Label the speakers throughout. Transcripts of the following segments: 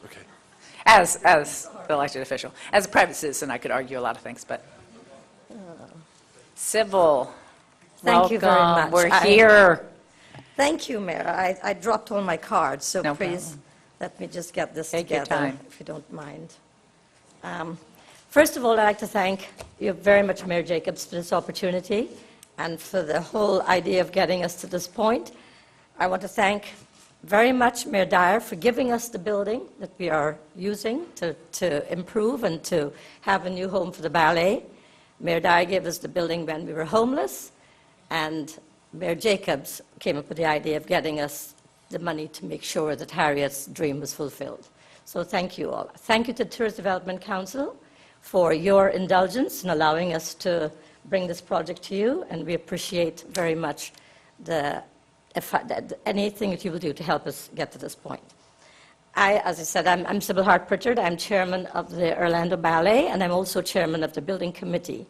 Speaker 1: Okay.
Speaker 2: As the elected official. As a private citizen, I could argue a lot of things, but civil.
Speaker 3: Thank you very
Speaker 2: Welcome.
Speaker 3: much.
Speaker 2: We're here.
Speaker 3: Thank you, Mayor. I dropped all my cards, so
Speaker 2: No
Speaker 3: please
Speaker 2: problem.
Speaker 3: let me just get this
Speaker 2: Take your
Speaker 3: together,
Speaker 2: time.
Speaker 3: if you don't mind. First of all, I'd like to thank you very much, Mayor Jacobs, for this opportunity and for the whole idea of getting us to this point. I want to thank very much Mayor Dyer for giving us the building that we are using to improve and to have a new home for the ballet. Mayor Dyer gave us the building when we were homeless, and Mayor Jacobs came up with the idea of getting us the money to make sure that Harriet's dream was fulfilled. So thank you all. Thank you to the Tourist Development Council for your indulgence in allowing us to bring this project to you, and we appreciate very much anything that you will do to help us get to this point. As I said, I'm Sybil Hart-Pritchard. I'm chairman of the Orlando Ballet, and I'm also chairman of the building committee.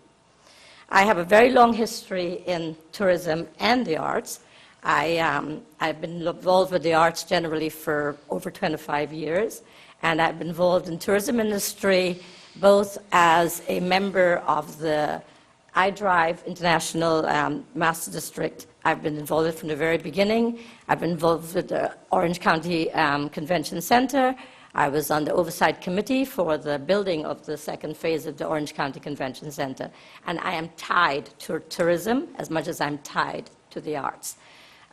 Speaker 3: I have a very long history in tourism and the arts. I've been involved with the arts generally for over 25 years, and I've been involved in tourism industry both as a member of the iDrive International Master District. I've been involved from the very beginning. I've been involved with the Orange County Convention Center. I was on the oversight committee for the building of the second phase of the Orange County Convention Center. And I am tied to tourism as much as I'm tied to the arts.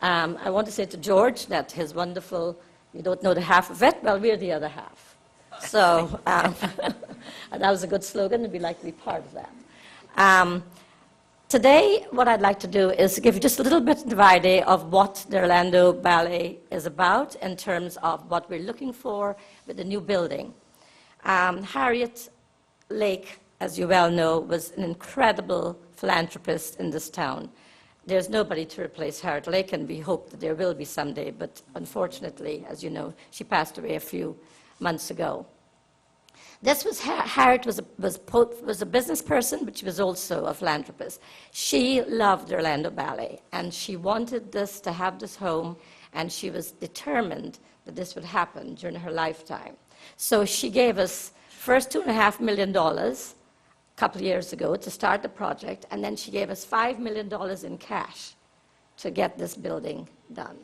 Speaker 3: I want to say to George that his wonderful, you don't know the half of it, well, we're the other half. So, and that was a good slogan, and we'd like to be part of that. Today, what I'd like to do is give you just a little bit of an idea of what the Orlando Ballet is about in terms of what we're looking for with the new building. Harriet Lake, as you well know, was an incredible philanthropist in this town. There's nobody to replace Harriet Lake, and we hope that there will be someday, but unfortunately, as you know, she passed away a few months ago. This was Harriet was a business person, but she was also a philanthropist. She loved Orlando Ballet, and she wanted this to have this home, and she was determined that this would happen during her lifetime. So she gave us first $2.5 million a couple of years ago to start the project, and then she gave us $5 million in cash to get this building done.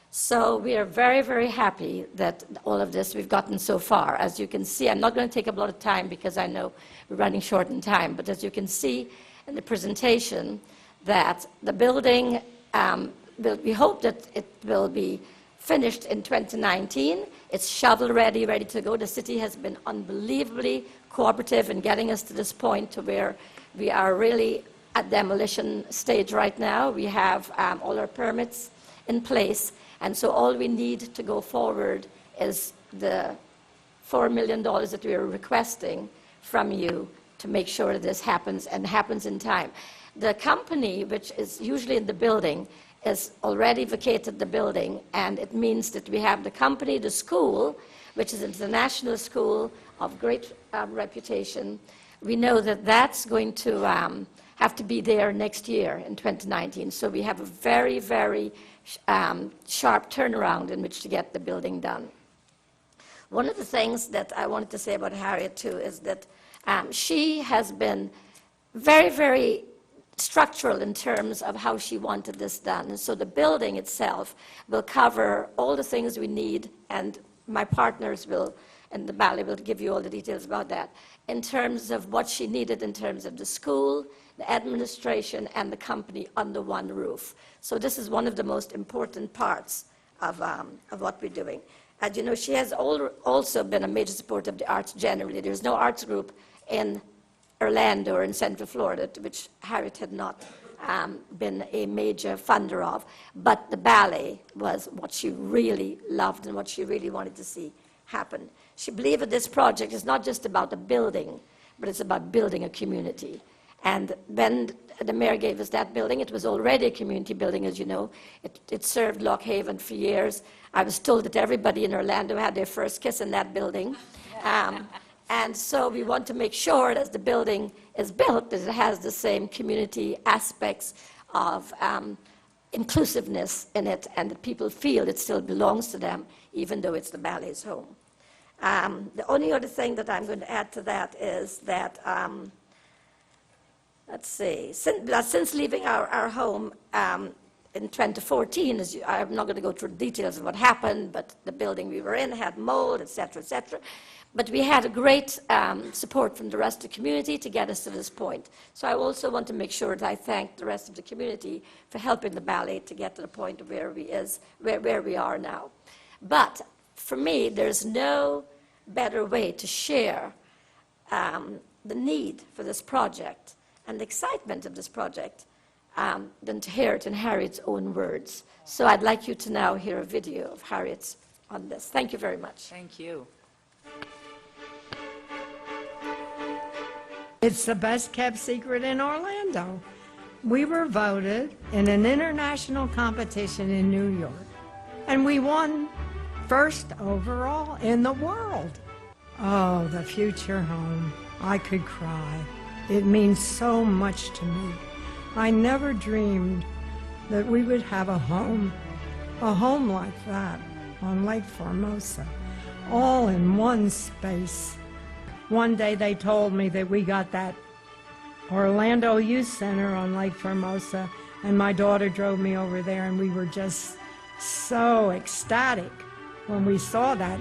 Speaker 3: So we are very, very happy that all of this we've gotten so far. As you can see, I'm not going to take up a lot of time because I know we're running short in time, but as you can see in the presentation, that the building, we hope that it will be finished in 2019. It's shovel-ready, ready to go. The city has been unbelievably cooperative in getting us to this point to where we are really at demolition stage right now. We have all our permits in place. And so all we need to go forward is the $4 million that we are requesting from you to make sure that this happens and happens in time. The company, which is usually in the building, has already vacated the building, and it means that we have the company, the school, which is an international school of great reputation. We know that that's going to have to be there next year in 2019. So we have a very, very sharp turnaround in which to get the building done. One of the things that I wanted to say about Harriet, too, is that she has been very, very structural in terms of how she wanted this done. And so the building itself will cover all the things we need, and my partners will, and the ballet will give you all the details about that, in terms of what she needed in terms of the school, the administration, and the company under one roof. So this is one of the most important parts of what we're doing. As you know, she has also been a major supporter of the arts generally. There's no arts group in Orlando or in Central Florida to which Harriet had not been a major funder of. But the ballet was what she really loved and what she really wanted to see happen. She believed that this project is not just about a building, but it's about building a community. And when the mayor gave us that building, it was already a community building, as you know. It served Lock Haven for years. I was told that everybody in Orlando had their first kiss in that building. And so we want to make sure that as the building is built, that it has the same community aspects of inclusiveness in it, and that people feel it still belongs to them, even though it's the ballet's home. The only other thing that I'm going to add to that is that, let's see, since leaving our home in 2014, I'm not going to go through the details of what happened, but the building we were in had mold, et cetera, et cetera. But we had a great support from the rest of the community to get us to this point. So I also want to make sure that I thank the rest of the community for helping the ballet to get to the point of where we are now. But for me, there's no better way to share the need for this project and the excitement of this project than to hear it in Harriet's own words. So I'd like you to now hear a video of Harriet's on this. Thank you very much.
Speaker 2: Thank you.
Speaker 1: It's the best kept secret in Orlando. We were voted in an international competition in New York, and we won first overall in the world. Oh, the future home. I could cry. It means so much to me. I never dreamed that we would have a home like that on Lake Formosa, all in one space. One day they told me that we got that Orlando Youth Center on Lake Formosa, and my daughter drove me over there, and we were just so ecstatic when we saw that.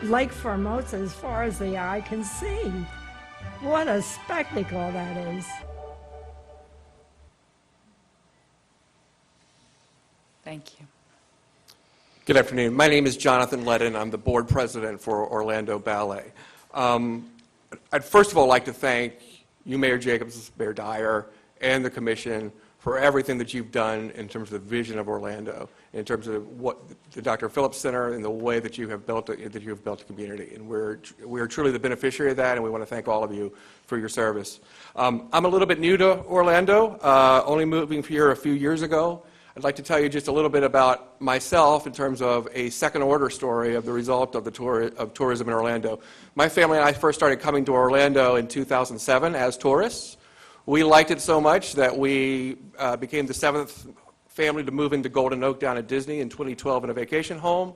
Speaker 1: Lake Formosa as far as the eye can see. What a spectacle that is.
Speaker 2: Thank you.
Speaker 4: Good afternoon. My name is Jonathan Ledden. I'm the board president for Orlando Ballet. I'd first of all like to thank you, Mayor Jacobs, Mayor Dyer, and the commission for everything that you've done in terms of the vision of Orlando, in terms of what the Dr. Phillips Center and the way that you have built a community. And we're truly the beneficiary of that, and we want to thank all of you for your service. I'm a little bit new to Orlando, only moving here a few years ago. I'd like to tell you just a little bit about myself in terms of a second-order story of the result of tourism in Orlando. My family and I first started coming to Orlando in 2007 as tourists. We liked it so much that we became the 7th family to move into Golden Oak down at Disney in 2012 in a vacation home.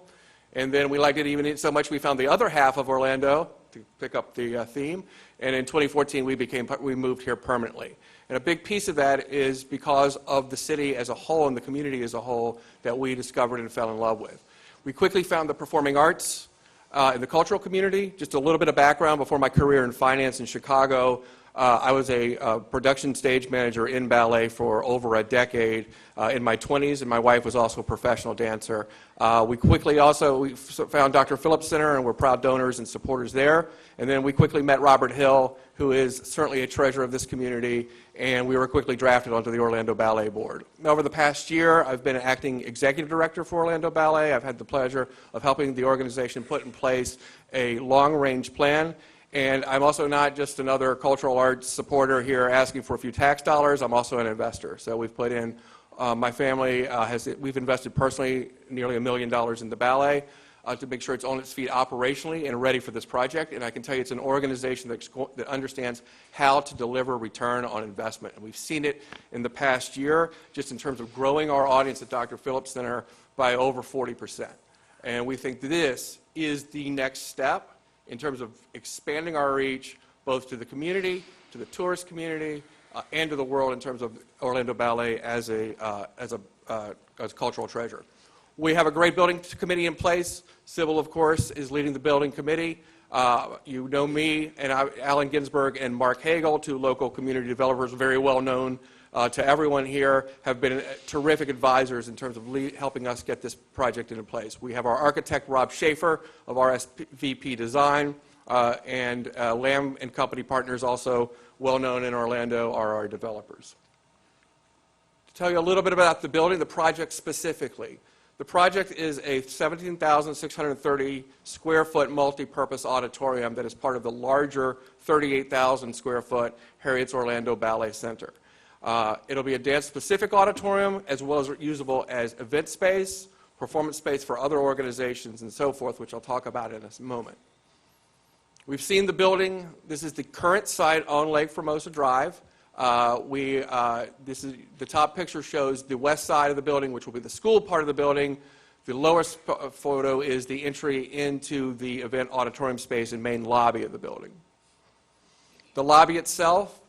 Speaker 4: And then we liked it even so much we found the other half of Orlando, to pick up the theme, and in 2014 we moved here permanently. And a big piece of that is because of the city as a whole and the community as a whole that we discovered and fell in love with. We quickly found the performing arts in the cultural community. Just a little bit of background before my career in finance in Chicago. I was a production stage manager in ballet for over a decade in my 20s, and my wife was also a professional dancer. We found Dr. Phillips Center, and we're proud donors and supporters there. And then we quickly met Robert Hill, who is certainly a treasure of this community, and we were quickly drafted onto the Orlando Ballet Board. Over the past year, I've been acting executive director for Orlando Ballet. I've had the pleasure of helping the organization put in place a long-range plan. And I'm also not just another cultural arts supporter here asking for a few tax dollars. I'm also an investor. So we've put in, my family we've invested personally nearly $1 million in the ballet to make sure it's on its feet operationally and ready for this project. And I can tell you it's an organization that understands how to deliver return on investment. And we've seen it in the past year just in terms of growing our audience at Dr. Phillips Center by over 40%. And we think this is the next step in terms of expanding our reach both to the community, to the tourist community, and to the world in terms of Orlando Ballet as a cultural treasure. We have a great building committee in place. Sybil, of course, is leading the building committee. You know me and Alan Ginsberg and Mark Hagel, two local community developers, very well known to everyone here, have been terrific advisors in terms of helping us get this project into place. We have our architect, Rob Schaefer, of RSVP Design, and Lamb & Company Partners, also well known in Orlando, are our developers. To tell you a little bit about the building, the project specifically. The project is a 17,630 square foot multi-purpose auditorium that is part of the larger 38,000 square foot Harriet's Orlando Ballet Center. It'll be a dance-specific auditorium as well as usable as event space, performance space for other organizations, and so forth, which I'll talk about in a moment. We've seen the building. This is the current site on Lake Formosa Drive. The top picture shows the west side of the building, which will be the school part of the building. The lowest photo is the entry into the event auditorium space and main lobby of the building. The lobby itself,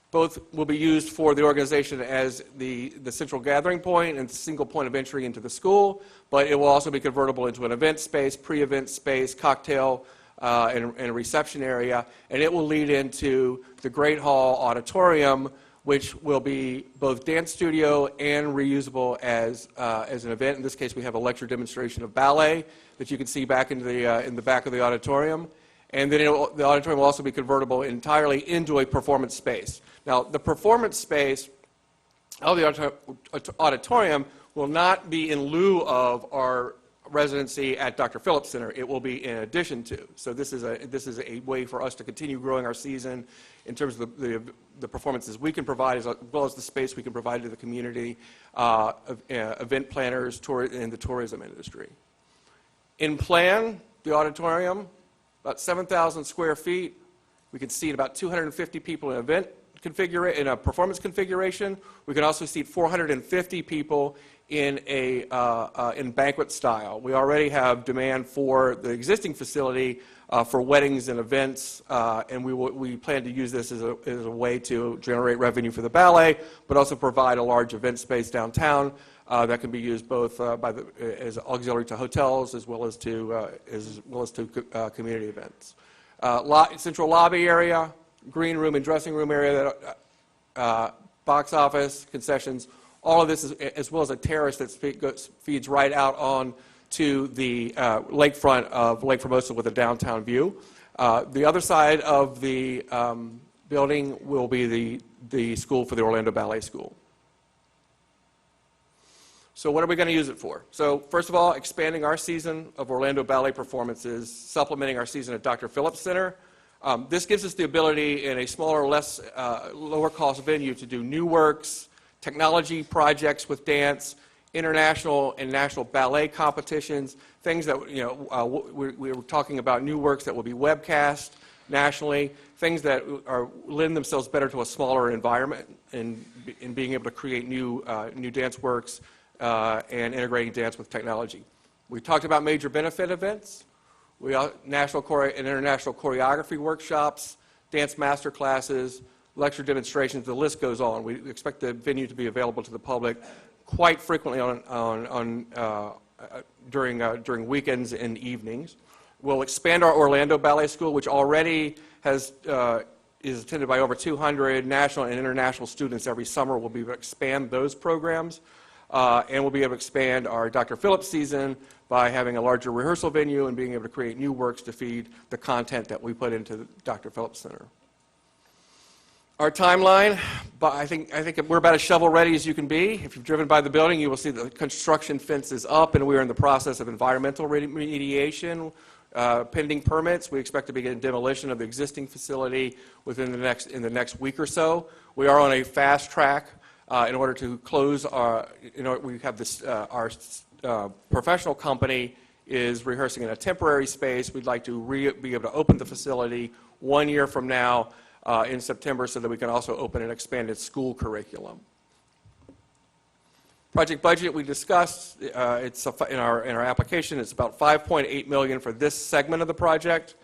Speaker 4: both will be used for the organization as the central gathering point and single point of entry into the school, but it will also be convertible into an event space, pre-event space, cocktail, and a reception area, and it will lead into the Great Hall Auditorium, which will be both dance studio and reusable as an event. In this case, we have a lecture demonstration of ballet that you can see back in the back of the auditorium. And then the auditorium will also be convertible entirely into a performance space. Now, the performance space of the auditorium will not be in lieu of our residency at Dr. Phillips Center. It will be in addition to. So this is a way for us to continue growing our season in terms of the performances we can provide, as well as the space we can provide to the community, event planners, in the tourism industry. In plan, the auditorium, about 7,000 square feet. We can seat about 250 people in a performance configuration. We can also seat 450 people in banquet style. We already have demand for the existing facility for weddings and events, and we plan to use this as a way to generate revenue for the ballet, but also provide a large event space downtown that can be used both as auxiliary to hotels as well as to community events. Central lobby area, green room and dressing room area, box office, concessions. All of this is, as well as a terrace that feeds right out on to the lakefront of Lake Formosa with a downtown view. The other side of the building will be the school for the Orlando Ballet School. So what are we going to use it for? So first of all, expanding our season of Orlando Ballet performances, supplementing our season at Dr. Phillips Center. This gives us the ability in a smaller, lower cost venue to do new works, technology projects with dance, international and national ballet competitions, things that, we were talking about new works that will be webcast nationally, things that lend themselves better to a smaller environment and being able to create new dance works and integrating dance with technology. We talked about major benefit events. National and international choreography workshops, dance master classes, lecture demonstrations, the list goes on. We expect the venue to be available to the public quite frequently during weekends and evenings. We'll expand our Orlando Ballet School, which already is attended by over 200 national and international students every summer. We'll be able to expand those programs. And we'll be able to expand our Dr. Phillips season by having a larger rehearsal venue and being able to create new works to feed the content that we put into the Dr. Phillips Center. Our timeline, I think we're about as shovel-ready as you can be. If you've driven by the building, you will see the construction fence is up, and we are in the process of environmental remediation, pending permits. We expect to begin demolition of the existing facility in the next week or so. We are on a fast track. In order to close we have this, our professional company is rehearsing in a temporary space. We'd like to be able to open the facility 1 year from now in September so that we can also open an expanded school curriculum. Project budget we discussed, it's in our application, it's about $5.8 million for this segment of the project,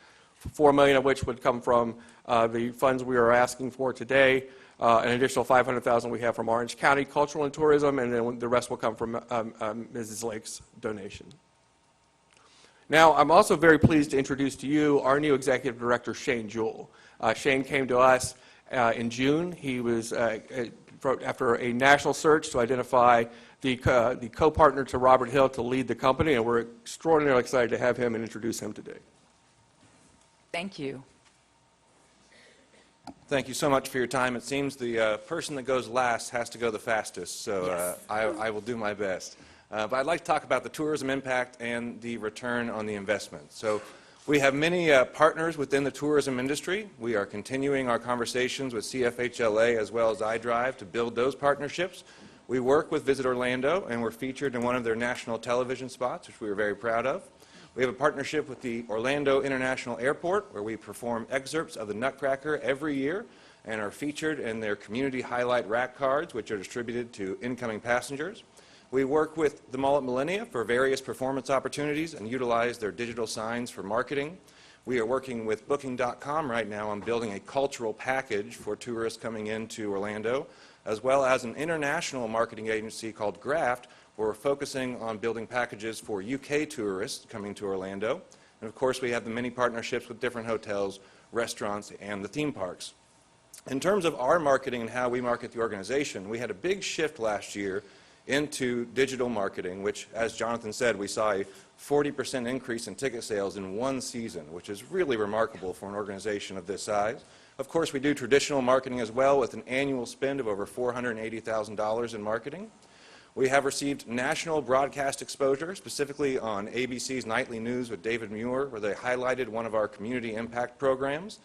Speaker 4: $4 million of which would come from the funds we are asking for today. An additional $500,000 we have from Orange County Cultural and Tourism, and then the rest will come from Mrs. Lake's donation. Now, I'm also very pleased to introduce to you our new Executive Director, Shane Jewell. Shane came to us in June. He was, after a national search to identify the co-partner to Robert Hill to lead the company, and we're extraordinarily excited to have him and introduce him today.
Speaker 2: Thank you.
Speaker 5: Thank you so much for your time. It seems the person that goes last has to go the fastest, so
Speaker 2: Yes.
Speaker 5: I will do my best. But I'd like to talk about the tourism impact and the return on the investment. So we have many partners within the tourism industry. We are continuing our conversations with CFHLA as well as iDrive to build those partnerships. We work with Visit Orlando, and we're featured in one of their national television spots, which we are very proud of. We have a partnership with the Orlando International Airport, where we perform excerpts of the Nutcracker every year and are featured in their community highlight rack cards, which are distributed to incoming passengers. We work with the Mall at Millennia for various performance opportunities and utilize their digital signs for marketing. We are working with Booking.com right now on building a cultural package for tourists coming into Orlando, as well as an international marketing agency called Graft, where we're focusing on building packages for UK tourists coming to Orlando. And of course, we have the many partnerships with different hotels, restaurants, and the theme parks. In terms of our marketing and how we market the organization, we had a big shift last year into digital marketing, which, as Jonathan said, we saw a 40% increase in ticket sales in one season, which is really remarkable for an organization of this size. Of course, we do traditional marketing as well, with an annual spend of over $480,000 in marketing. We have received national broadcast exposure, specifically on ABC's Nightly News with David Muir, where they highlighted one of our community impact programs.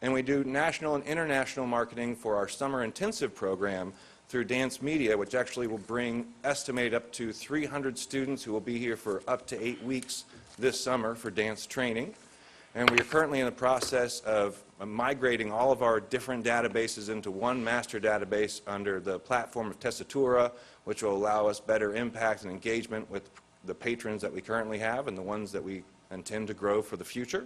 Speaker 5: And we do national and international marketing for our summer intensive program through Dance Media, which actually will estimate up to 300 students who will be here for up to 8 weeks this summer for dance training. And we are currently in the process of migrating all of our different databases into one master database under the platform of Tessitura, which will allow us better impact and engagement with the patrons that we currently have and the ones that we intend to grow for the future.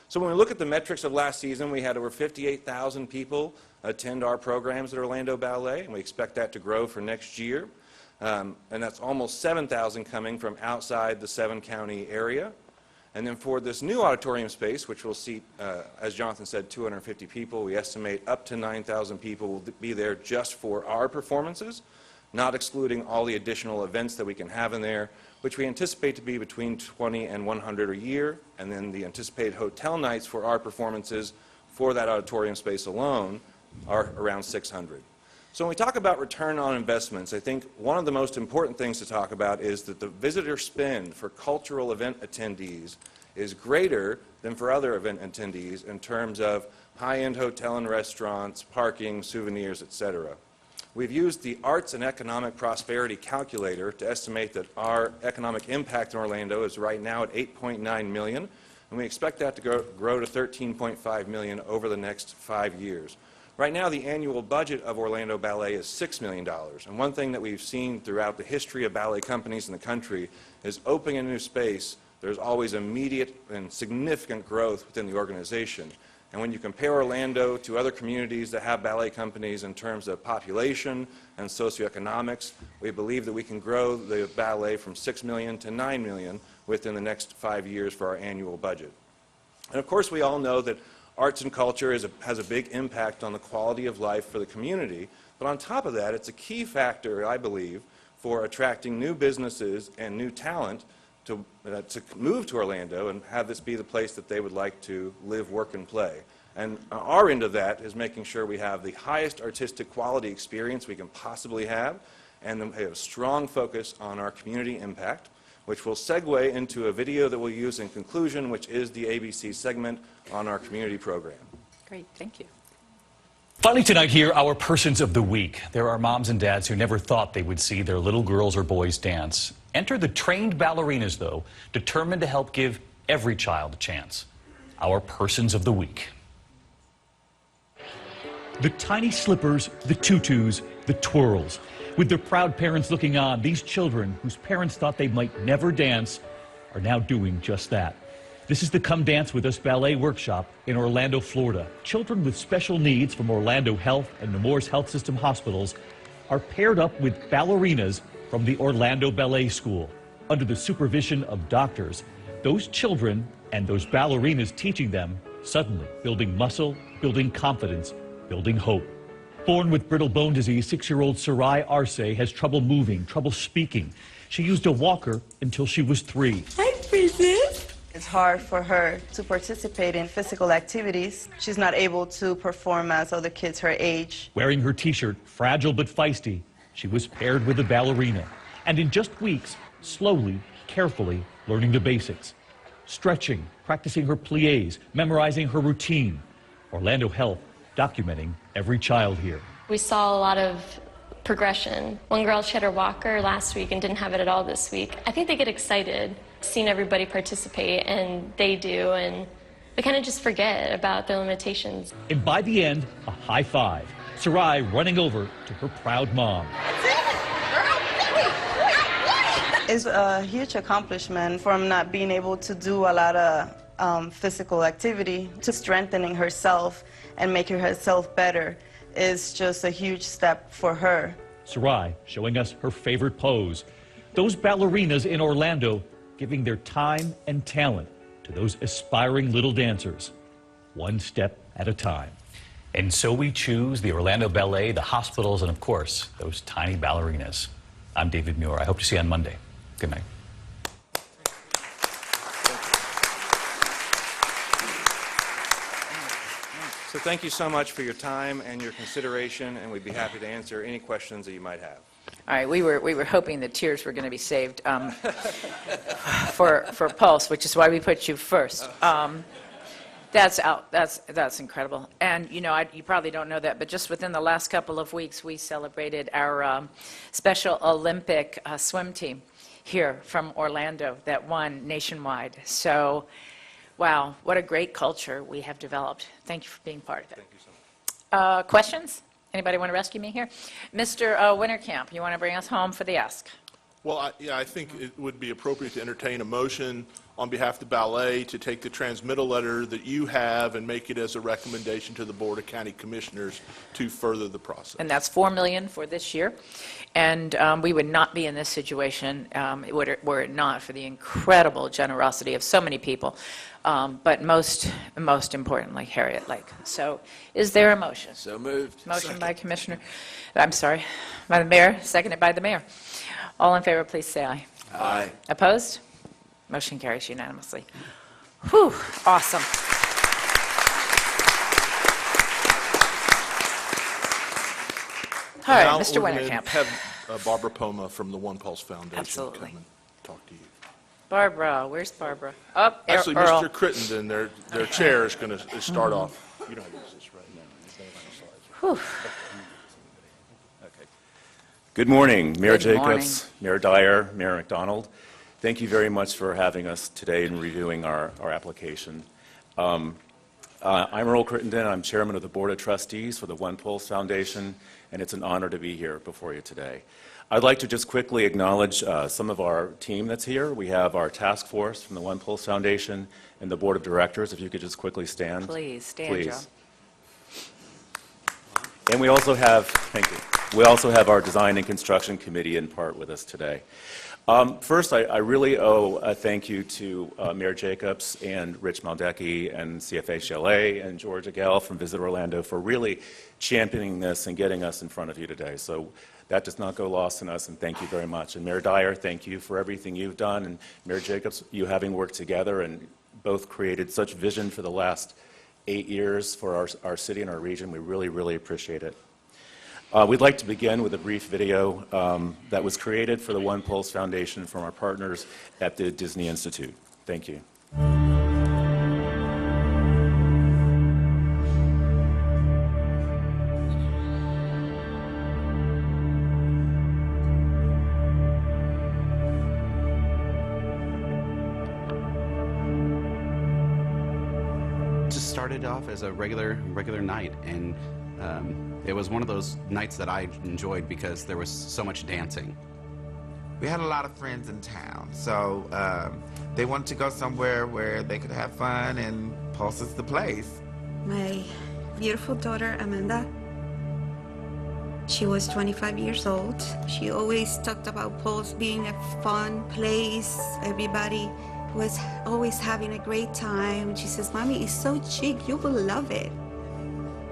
Speaker 5: So when we look at the metrics of last season, we had over 58,000 people attend our programs at Orlando Ballet, and we expect that to grow for next year. And that's almost 7,000 coming from outside the 7-county area. And then for this new auditorium space, which will seat, as Jonathan said, 250 people, we estimate up to 9,000 people will be there just for our performances, not excluding all the additional events that we can have in there, which we anticipate to be between 20 and 100 a year, and then the anticipated hotel nights for our performances for that auditorium space alone are around 600. So when we talk about return on investments, I think one of the most important things to talk about is that the visitor spend for cultural event attendees is greater than for other event attendees in terms of high-end hotel and restaurants, parking, souvenirs, etc. We've used the Arts and Economic Prosperity Calculator to estimate that our economic impact in Orlando is right now at $8.9 million, and we expect that to grow to $13.5 million over the next 5 years. Right now, the annual budget of Orlando Ballet is $6 million, and one thing that we've seen throughout the history of ballet companies in the country is opening a new space, there's always immediate and significant growth within the organization. And when you compare Orlando to other communities that have ballet companies in terms of population and socioeconomics, we believe that we can grow the ballet from $6 million to $9 million within the next 5 years for our annual budget. And of course, we all know that arts and culture has a big impact on the quality of life for the community, but on top of that, it's a key factor, I believe, for attracting new businesses and new talent to move to Orlando and have this be the place that they would like to live, work, and play. And our end of that is making sure we have the highest artistic quality experience we can possibly have, and then we have a strong focus on our community impact, which will segue into a video that we'll use in conclusion, which is the ABC segment on our community program.
Speaker 2: Great, thank you.
Speaker 6: Finally tonight here, our Persons of the Week. There are moms and dads who never thought they would see their little girls or boys dance. Enter the trained ballerinas, though, determined to help give every child a chance. Our Persons of the Week. The tiny slippers, the tutus, the twirls. With their proud parents looking on, these children, whose parents thought they might never dance, are now doing just that. This is the Come Dance With Us Ballet Workshop in Orlando, Florida. Children with special needs from Orlando Health and Nemours Health System hospitals are paired up with ballerinas from the Orlando Ballet School. Under the supervision of doctors, those children and those ballerinas teaching them, suddenly building muscle, building confidence, building hope. Born with brittle bone disease, 6-year-old Sarai Arce has trouble moving, trouble speaking. She used a walker until she was 3.
Speaker 7: Hi, Princess. It's hard for her to participate in physical activities. She's not able to perform as other kids her age.
Speaker 6: Wearing her t-shirt, fragile but feisty, she was paired with a ballerina. And in just weeks, slowly, carefully, learning the basics. Stretching, practicing her pliés, memorizing her routine. Orlando Health documenting every child here.
Speaker 8: We saw a lot of progression. One girl, she had her walker last week and didn't have it at all this week. I think they get excited seeing everybody participate, and they do, and they kind of just forget about their limitations.
Speaker 6: And by the end, a high five. Sarai running over to her proud mom.
Speaker 7: That's it, girl. It's a huge accomplishment from not being able to do a lot of physical activity to strengthening herself and making herself better is just a huge step for her.
Speaker 6: Sarai showing us her favorite pose. Those ballerinas in Orlando giving their time and talent to those aspiring little dancers, one step at a time. And so we choose the Orlando Ballet, the hospitals, and of course, those tiny ballerinas. I'm David Muir. I hope to see you on Monday. Good night.
Speaker 5: So thank you so much for your time and your consideration, and we'd be happy to answer any questions that you might have.
Speaker 2: All right, we were hoping the tears were going to be saved for Pulse, which is why we put you first. That's incredible. And you know, you probably don't know that, but just within the last couple of weeks, we celebrated our Special Olympic swim team here from Orlando that won nationwide. So, wow, what a great culture we have developed. Thank you for being part of it.
Speaker 5: Thank you so much.
Speaker 2: Questions? Anybody want to rescue me here? Mr. Winterkamp, you want to bring us home for the ask?
Speaker 9: Well, I think it would be appropriate to entertain a motion on behalf of the ballet to take the transmittal letter that you have and make it as a recommendation to the Board of County Commissioners to further the process.
Speaker 2: And that's $4 million for this year. And we would not be in this situation were it not for the incredible generosity of so many people, but most importantly, Harriet Lake. So is there a motion?
Speaker 10: So moved.
Speaker 2: Motion by Commissioner, I'm sorry, by the Mayor, seconded by the Mayor. All in favor, please say aye.
Speaker 10: Aye.
Speaker 2: Opposed? Motion carries unanimously. Whew, awesome. All right,
Speaker 9: Now
Speaker 2: Mr.
Speaker 9: we're gonna
Speaker 2: Winterkamp.
Speaker 9: have Barbara Poma from the OnePULSE Foundation
Speaker 2: Absolutely.
Speaker 9: come and talk to you.
Speaker 2: Barbara, where's Barbara? Oh,
Speaker 9: Actually,
Speaker 2: Earl.
Speaker 9: Mr. Crittenden, their chair is going to start off. You don't have to use this right now.
Speaker 2: Whew.
Speaker 11: Good morning, Mayor
Speaker 2: Good morning.
Speaker 11: Jacobs, Mayor Dyer, Mayor McDonald. Thank you very much for having us today and reviewing our application. I'm Earl Crittenden. I'm chairman of the Board of Trustees for the OnePULSE Foundation, and it's an honor to be here before you today. I'd like to just quickly acknowledge some of our team that's here. We have our task force from the OnePULSE Foundation and the Board of Directors. If you could just quickly stand.
Speaker 2: Please, stand, Joe.
Speaker 11: And we also have, thank you. We also have our Design and Construction Committee in part with us today. First, I really owe a thank you to Mayor Jacobs and Rich Maldecki and CFA Chalet and George Agell from Visit Orlando for really championing this and getting us in front of you today. So that does not go lost on us, and thank you very much. And Mayor Dyer, thank you for everything you've done, and Mayor Jacobs, you having worked together and both created such vision for the last 8 years for our city and our region. We really, really appreciate it. We'd like to begin with a brief video that was created for the OnePULSE Foundation from our partners at the Disney Institute. Thank you.
Speaker 10: Just started off as a regular night, and it was one of those nights that I enjoyed because there was so much dancing.
Speaker 12: We had a lot of friends in town, so they wanted to go somewhere where they could have fun, and Pulse is the place.
Speaker 13: My beautiful daughter, Amanda, she was 25 years old. She always talked about Pulse being a fun place. Everybody was always having a great time. She says, Mommy, it's so chic, you will love it.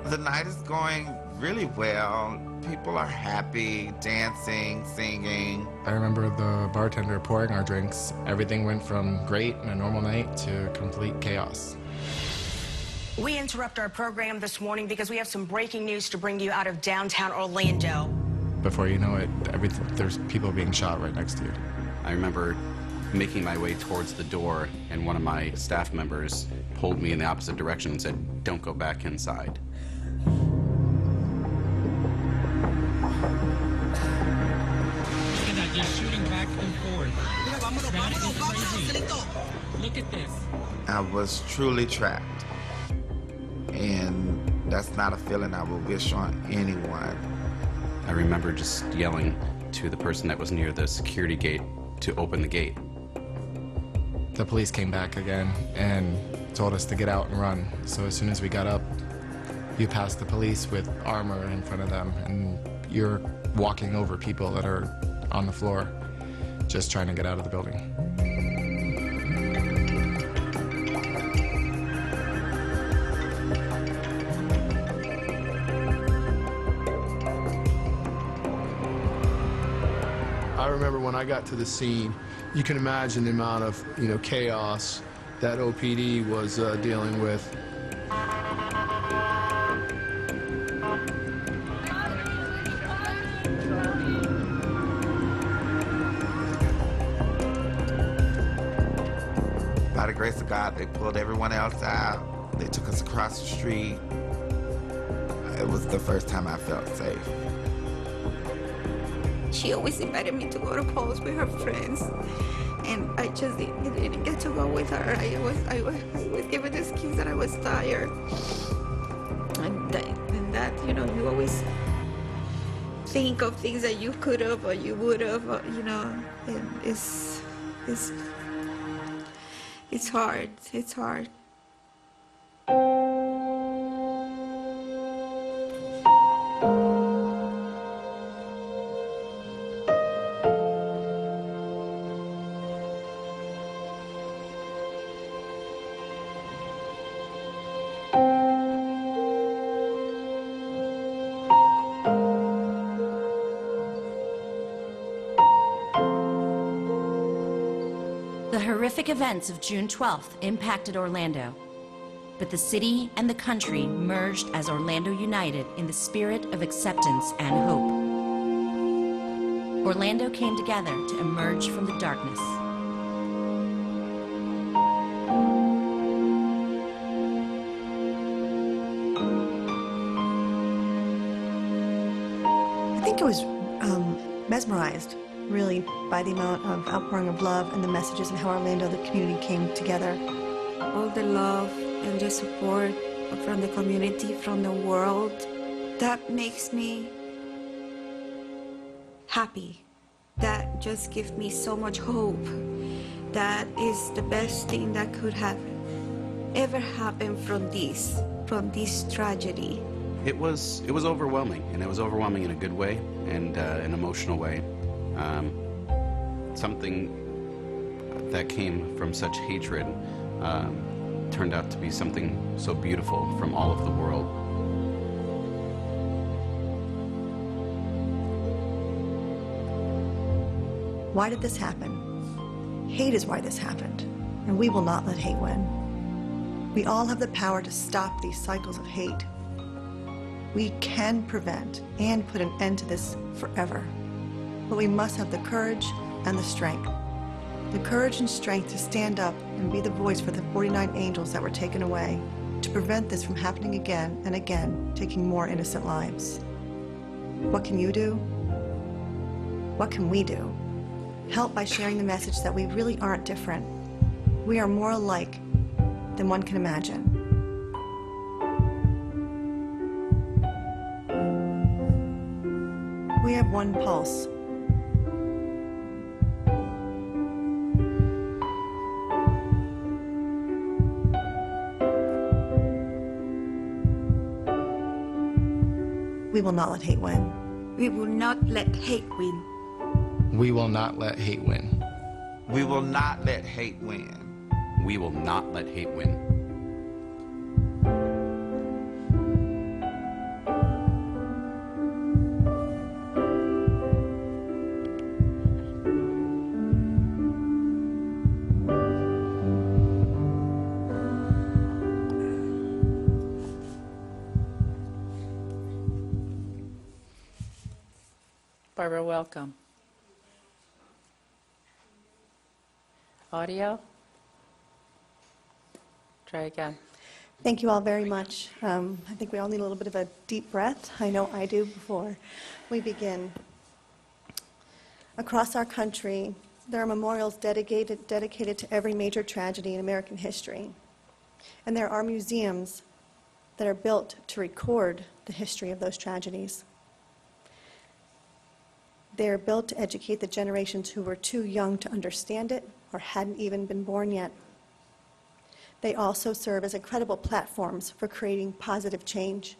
Speaker 12: The night is going really well. People are happy, dancing, singing.
Speaker 14: I remember the bartender pouring our drinks. Everything went from great in a normal night to complete chaos.
Speaker 15: We interrupt our program this morning because we have some breaking news to bring you out of downtown Orlando.
Speaker 14: Before you know it, there's people being shot right next to you.
Speaker 10: I remember making my way towards the door, and one of my staff members pulled me in the opposite direction and said, "Don't go back inside."
Speaker 16: Just shooting back and forth. Look at this.
Speaker 12: I was truly trapped, and that's not a feeling I would wish on anyone.
Speaker 10: I remember just yelling to the person that was near the security gate, to open the gate.
Speaker 14: The police came back again and told us to get out and run. So as soon as we got up, you pass the police with armor in front of them, and you're walking over people that are on the floor, just trying to get out of the building.
Speaker 9: I remember when I got to the scene, you can imagine the amount of, chaos that OPD was dealing with.
Speaker 12: By the grace of God, they pulled everyone else out. They took us across the street. It was the first time I felt safe.
Speaker 13: She always invited me to go to polls with her friends, and I just didn't get to go with her. I was given the excuse that I was tired, and that you always think of things that you could have or you would have, and it's hard. It's hard.
Speaker 17: The horrific events of June 12th impacted Orlando, but the city and the country merged as Orlando United in the spirit of acceptance and hope. Orlando came together to emerge from the darkness.
Speaker 18: I think I was mesmerized, really, by the amount of outpouring of love and the messages and how Orlando, the community, came together.
Speaker 13: All the love and the support from the community, from the world, that makes me happy. That just gives me so much hope. That is the best thing that could have ever happened from this tragedy.
Speaker 10: It was overwhelming, and it was overwhelming in a good way and an emotional way. Something that came from such hatred turned out to be something so beautiful from all of the world.
Speaker 18: Why did this happen? Hate is why this happened, and we will not let hate win. We all have the power to stop these cycles of hate. We can prevent and put an end to this forever. But we must have the courage and the strength. The courage and strength to stand up and be the voice for the 49 angels that were taken away, to prevent this from happening again and again, taking more innocent lives. What can you do? What can we do? Help by sharing the message that we really aren't different. We are more alike than one can imagine. We have one pulse. We will not let hate win.
Speaker 13: We will not let hate win.
Speaker 14: We will not let hate win.
Speaker 12: We will not let hate win.
Speaker 10: We will not let hate win.
Speaker 2: Barbara, welcome. Audio? Try again.
Speaker 18: Thank you all very much. I think we all need a little bit of a deep breath. I know I do before we begin. Across our country, there are memorials dedicated to every major tragedy in American history. And there are museums that are built to record the history of those tragedies. They are built to educate the generations who were too young to understand it or hadn't even been born yet. They also serve as incredible platforms for creating positive change.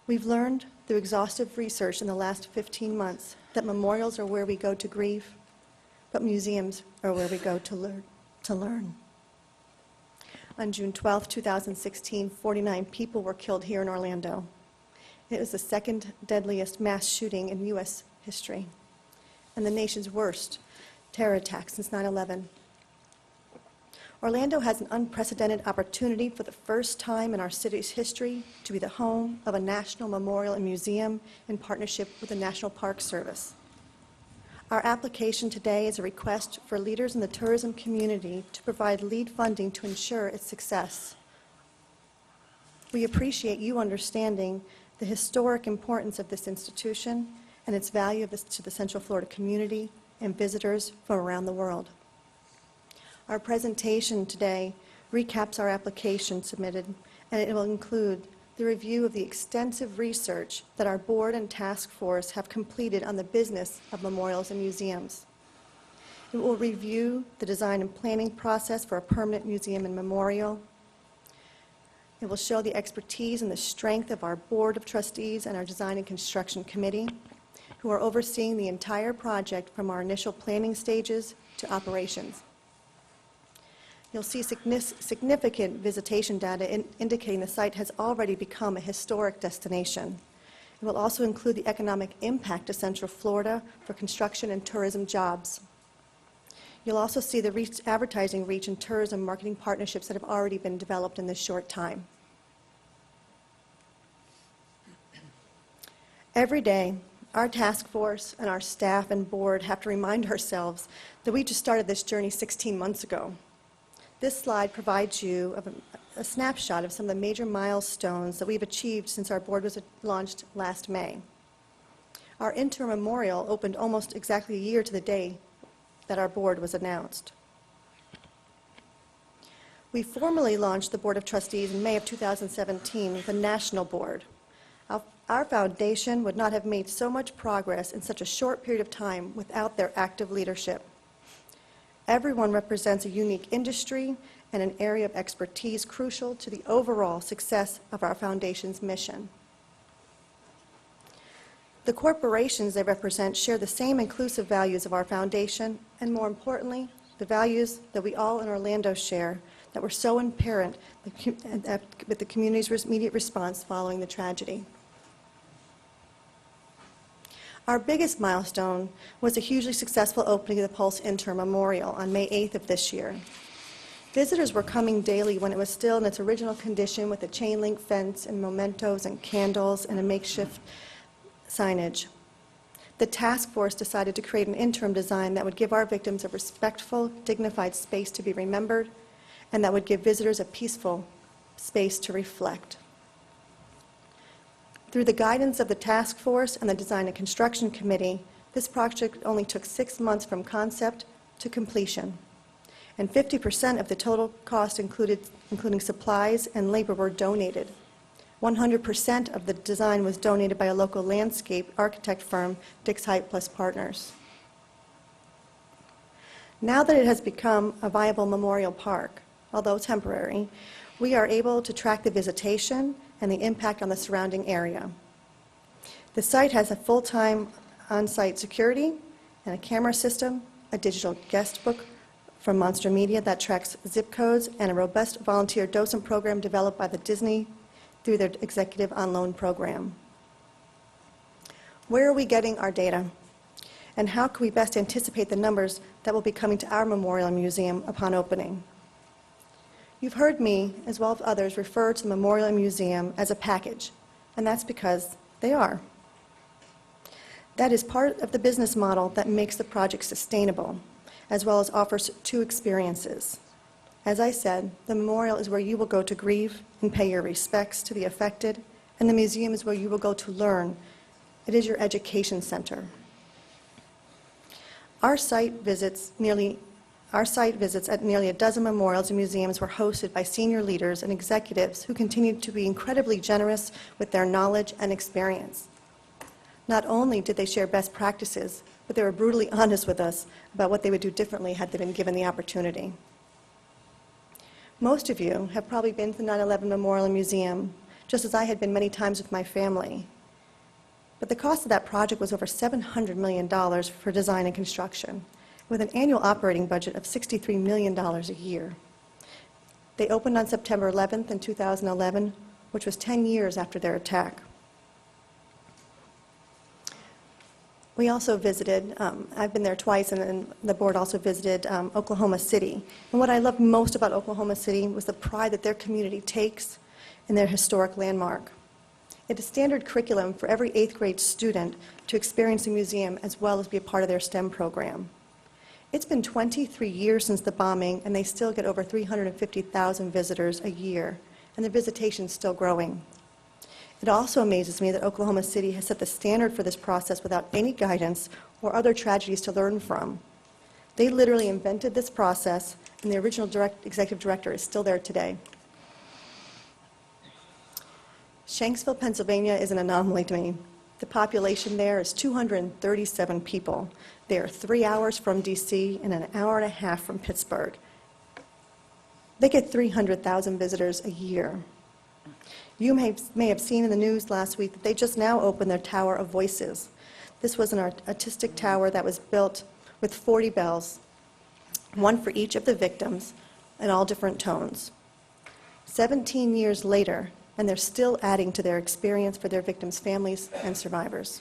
Speaker 18: We've learned through exhaustive research in the last 15 months that memorials are where we go to grieve, but museums are where we go to learn. On June 12, 2016, 49 people were killed here in Orlando. It was the second deadliest mass shooting in U.S. history and the nation's worst terror attack since 9/11. Orlando has an unprecedented opportunity for the first time in our city's history to be the home of a national memorial and museum in partnership with the National Park Service. Our application today is a request for leaders in the tourism community to provide lead funding to ensure its success. We appreciate you understanding the historic importance of this institution and its value to the Central Florida community and visitors from around the world. Our presentation today recaps our application submitted, and it will include the review of the extensive research that our board and task force have completed on the business of memorials and museums. It will review the design and planning process for a permanent museum and memorial. It will show the expertise and the strength of our board of trustees and our design and construction committee, who are overseeing the entire project from our initial planning stages to operations. You'll see significant visitation data indicating the site has already become a historic destination. It will also include the economic impact to Central Florida for construction and tourism jobs. You'll also see the advertising reach and tourism marketing partnerships that have already been developed in this short time. Every day, our task force and our staff and board have to remind ourselves that we just started this journey 16 months ago. This slide provides you a snapshot of some of the major milestones that we've achieved since our board was launched last May. Our interim memorial opened almost exactly a year to the day that our board was announced. We formally launched the Board of Trustees in May of 2017 with a national board. Our foundation would not have made so much progress in such a short period of time without their active leadership. Everyone represents a unique industry and an area of expertise crucial to the overall success of our foundation's mission. The corporations they represent share the same inclusive values of our foundation, and more importantly, the values that we all in Orlando share that were so apparent with the community's immediate response following the tragedy. Our biggest milestone was a hugely successful opening of the Pulse Interim Memorial on May 8th of this year. Visitors were coming daily when it was still in its original condition with a chain link fence and mementos and candles and a makeshift signage. The task force decided to create an interim design that would give our victims a respectful, dignified space to be remembered, and that would give visitors a peaceful space to reflect. Through the guidance of the task force and the design and construction committee, this project only took 6 months from concept to completion. And 50% of the total cost including supplies and labor were donated. 100% of the design was donated by a local landscape architect firm, Dix Height Plus Partners. Now that it has become a viable memorial park, although temporary, we are able to track the visitation and the impact on the surrounding area. The site has a full-time on-site security and a camera system, a digital guest book from Monster Media that tracks zip codes, and a robust volunteer docent program developed by the Disney through their Executive on Loan program. Where are we getting our data? And how can we best anticipate the numbers that will be coming to our memorial and museum upon opening? You've heard me, as well as others, refer to the memorial and museum as a package, and that's because they are. That is part of the business model that makes the project sustainable, as well as offers 2 experiences. As I said, the memorial is where you will go to grieve and pay your respects to the affected, and the museum is where you will go to learn. It is your education center. Our site visits at nearly a dozen memorials and museums were hosted by senior leaders and executives who continued to be incredibly generous with their knowledge and experience. Not only did they share best practices, but they were brutally honest with us about what they would do differently had they been given the opportunity. Most of you have probably been to the 9/11 Memorial and Museum, just as I had been many times with my family. But the cost of that project was over $700 million for design and construction, with an annual operating budget of $63 million a year. They opened on September 11th in 2011, which was 10 years after their attack. We also visited, I've been there twice, and then the board also visited Oklahoma City. And what I loved most about Oklahoma City was the pride that their community takes in their historic landmark. It is standard curriculum for every 8th grade student to experience a museum as well as be a part of their STEM program. It's been 23 years since the bombing, and they still get over 350,000 visitors a year, and their visitation is still growing. It also amazes me that Oklahoma City has set the standard for this process without any guidance or other tragedies to learn from. They literally invented this process, and the original executive director is still there today. Shanksville, Pennsylvania is an anomaly to me. The population there is 237 people. They are 3 hours from D.C. and an hour and a half from Pittsburgh. They get 300,000 visitors a year. You may have seen in the news last week that they just now opened their Tower of Voices. This was an artistic tower that was built with 40 bells, one for each of the victims, in all different tones. 17 years later, and they're still adding to their experience for their victims' families and survivors.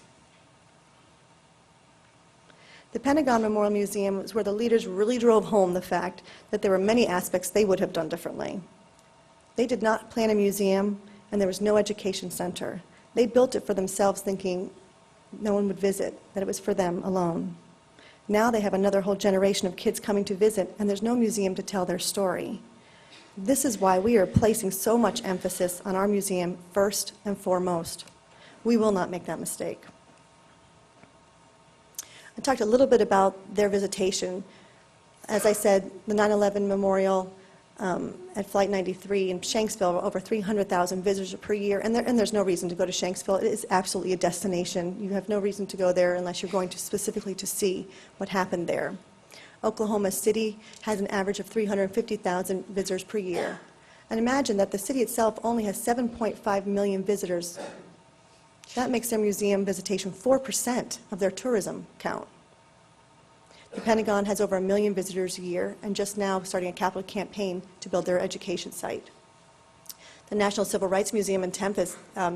Speaker 18: The Pentagon Memorial Museum is where the leaders really drove home the fact that there were many aspects they would have done differently. They did not plan a museum, and there was no education center. They built it for themselves, thinking no one would visit, that it was for them alone. Now they have another whole generation of kids coming to visit, and there's no museum to tell their story. This is why we are placing so much emphasis on our museum first and foremost. We will not make that mistake. I talked a little bit about their visitation. As I said, the 9/11 Memorial at Flight 93 in Shanksville, over 300,000 visitors per year, and there's no reason to go to Shanksville. It is absolutely a destination. You have no reason to go there unless you're going to specifically to see what happened there. Oklahoma City has an average of 350,000 visitors per year. And imagine that the city itself only has 7.5 million visitors. That makes their museum visitation 4% of their tourism count. The Pentagon has over 1 million visitors a year, and just now starting a capital campaign to build their education site. The National Civil Rights Museum in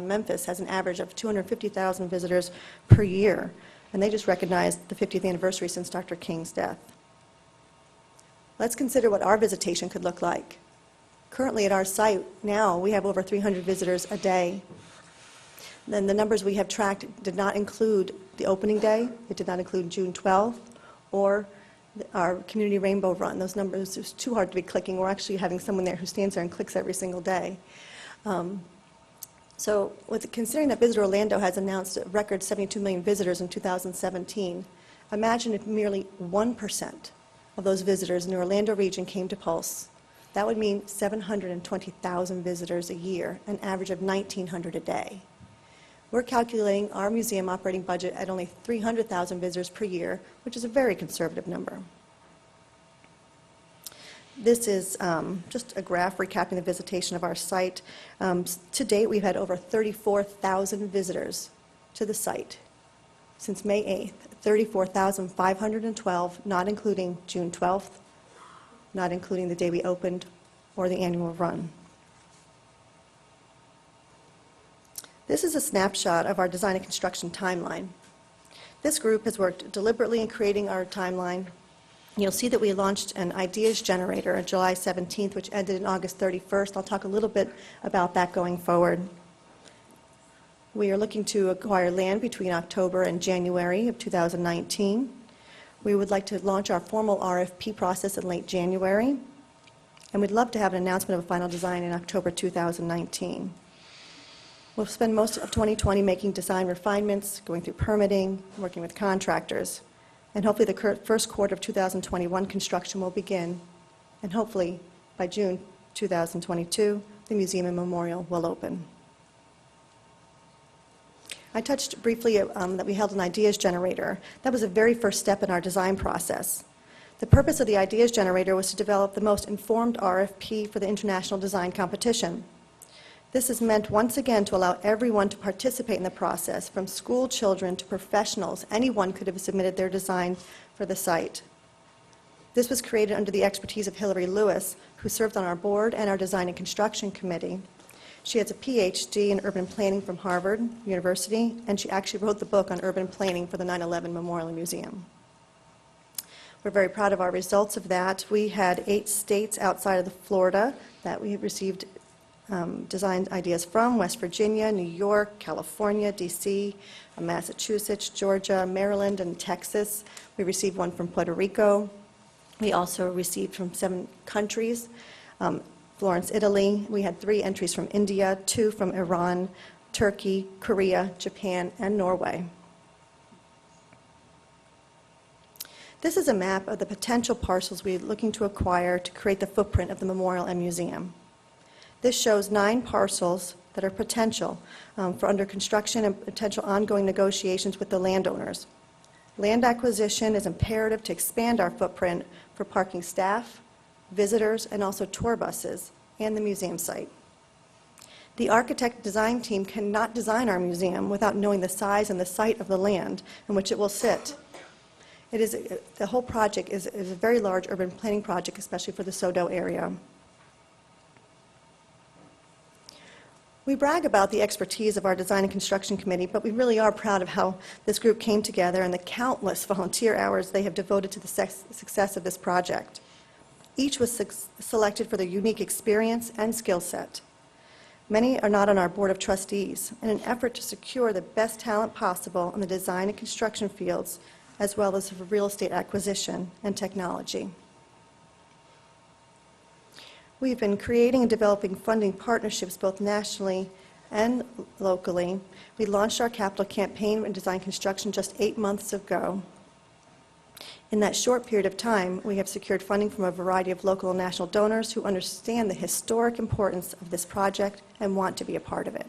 Speaker 18: Memphis has an average of 250,000 visitors per year, and they just recognized the 50th anniversary since Dr. King's death. Let's consider what our visitation could look like. Currently at our site now, we have over 300 visitors a day. Then the numbers we have tracked did not include the opening day. It did not include June 12th or our Community Rainbow Run. Those numbers, it's too hard to be clicking. We're actually having someone there who stands there and clicks every single day. So considering that Visit Orlando has announced a record 72 million visitors in 2017, imagine if merely 1% of those visitors in the Orlando region came to Pulse. That would mean 720,000 visitors a year, an average of 1,900 a day. We're calculating our museum operating budget at only 300,000 visitors per year, which is a very conservative number. This is just a graph recapping the visitation of our site. To date, we've had over 34,000 visitors to the site. Since May 8th, 34,512, not including June 12th, not including the day we opened or the annual run. This is a snapshot of our design and construction timeline. This group has worked deliberately in creating our timeline. You'll see that we launched an ideas generator on July 17th, which ended on August 31st. I'll talk a little bit about that going forward. We are looking to acquire land between October and January of 2019. We would like to launch our formal RFP process in late January, and we'd love to have an announcement of a final design in October 2019. We'll spend most of 2020 making design refinements, going through permitting, working with contractors, and hopefully the first quarter of 2021 construction will begin, and hopefully by June 2022, the museum and memorial will open. I touched briefly that we held an ideas generator. That was the very first step in our design process. The purpose of the ideas generator was to develop the most informed RFP for the international design competition. This is meant once again to allow everyone to participate in the process, from school children to professionals. Anyone could have submitted their design for the site. This was created under the expertise of Hillary Lewis, who served on our board and our design and construction committee. She has a PhD in urban planning from Harvard University, and she actually wrote the book on urban planning for the 9/11 Memorial Museum. We're very proud of our results of that. We had 8 states outside of Florida that we had received design ideas from: West Virginia, New York, California, D.C., Massachusetts, Georgia, Maryland, and Texas. We received one from Puerto Rico. We also received from 7 countries: Florence, Italy. We had 3 entries from India, 2 from Iran, Turkey, Korea, Japan, and Norway. This is a map of the potential parcels we're looking to acquire to create the footprint of the memorial and museum. This shows 9 parcels that are potential for under construction and potential ongoing negotiations with the landowners. Land acquisition is imperative to expand our footprint for parking staff, visitors, and also tour buses, and the museum site. The architect design team cannot design our museum without knowing the size and the site of the land in which it will sit. The whole project is a very large urban planning project, especially for the SoDo area. We brag about the expertise of our design and construction committee, but we really are proud of how this group came together and the countless volunteer hours they have devoted to the success of this project. Each was selected for their unique experience and skill set. Many are not on our board of trustees, in an effort to secure the best talent possible in the design and construction fields, as well as for real estate acquisition and technology. We've been creating and developing funding partnerships both nationally and locally. We launched our capital campaign in design construction just 8 months ago. In that short period of time, we have secured funding from a variety of local and national donors who understand the historic importance of this project and want to be a part of it.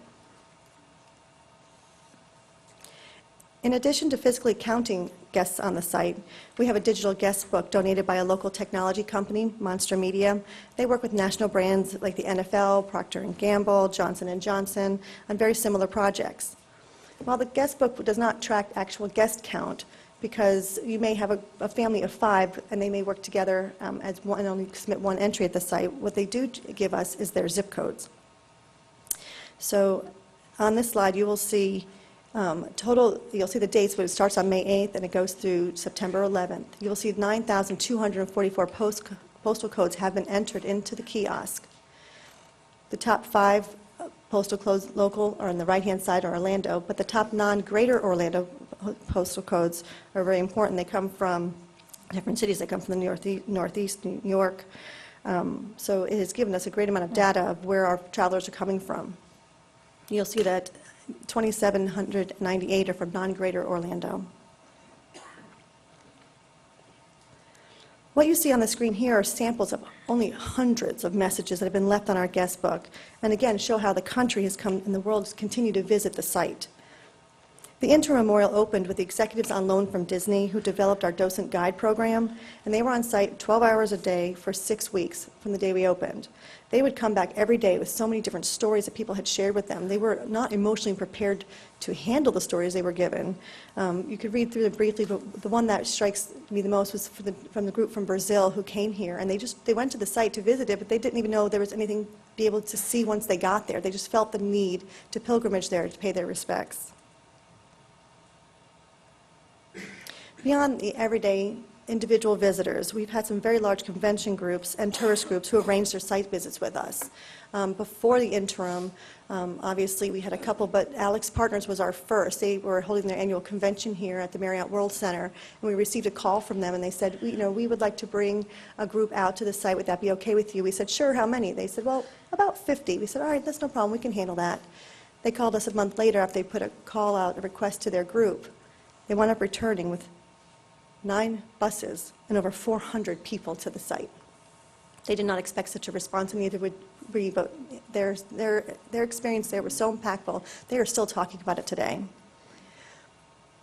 Speaker 18: In addition to physically counting guests on the site, we have a digital guest book donated by a local technology company, Monster Media. They work with national brands like the NFL, Procter & Gamble, Johnson & Johnson, on very similar projects. While the guest book does not track actual guest count, because you may have a family of 5 and they may work together as one and only submit one entry at the site, what they do give us is their zip codes. So on this slide you will see you'll see the dates, but it starts on May 8th and it goes through September 11th. You'll see 9,244 postal codes have been entered into the kiosk. The top 5 postal codes local are on the right-hand side are Orlando, but the top non-greater Orlando postal codes are very important. They come from different cities. They come from the Northeast, New York. So it has given us a great amount of data of where our travelers are coming from. You'll see that 2,798 are from non-greater Orlando. What you see on the screen here are samples of only hundreds of messages that have been left on our guest book, and again show how the country has come and the world has continued to visit the site. The interim memorial opened with the executives on loan from Disney who developed our docent guide program, and they were on site 12 hours a day for 6 weeks from the day we opened. They would come back every day with so many different stories that people had shared with them. They were not emotionally prepared to handle the stories they were given. You could read through them briefly, but the one that strikes me the most was from the group from Brazil who came here, and they went to the site to visit it, but they didn't even know there was anything to be able to see once they got there. They just felt the need to pilgrimage there to pay their respects. Beyond the everyday individual visitors, we've had some very large convention groups and tourist groups who arranged their site visits with us. Before the interim, obviously we had a couple, but Alex Partners was our first. They were holding their annual convention here at the Marriott World Center, and we received a call from them, and they said, we would like to bring a group out to the site. Would that be okay with you? We said, sure, how many? They said, well, about 50. We said, all right, that's no problem. We can handle that. They called us a month later after they put a call out, a request to their group. They wound up returning with 9 buses and over 400 people to the site. They did not expect such a response, and neither would we, but their experience there was so impactful, they are still talking about it today.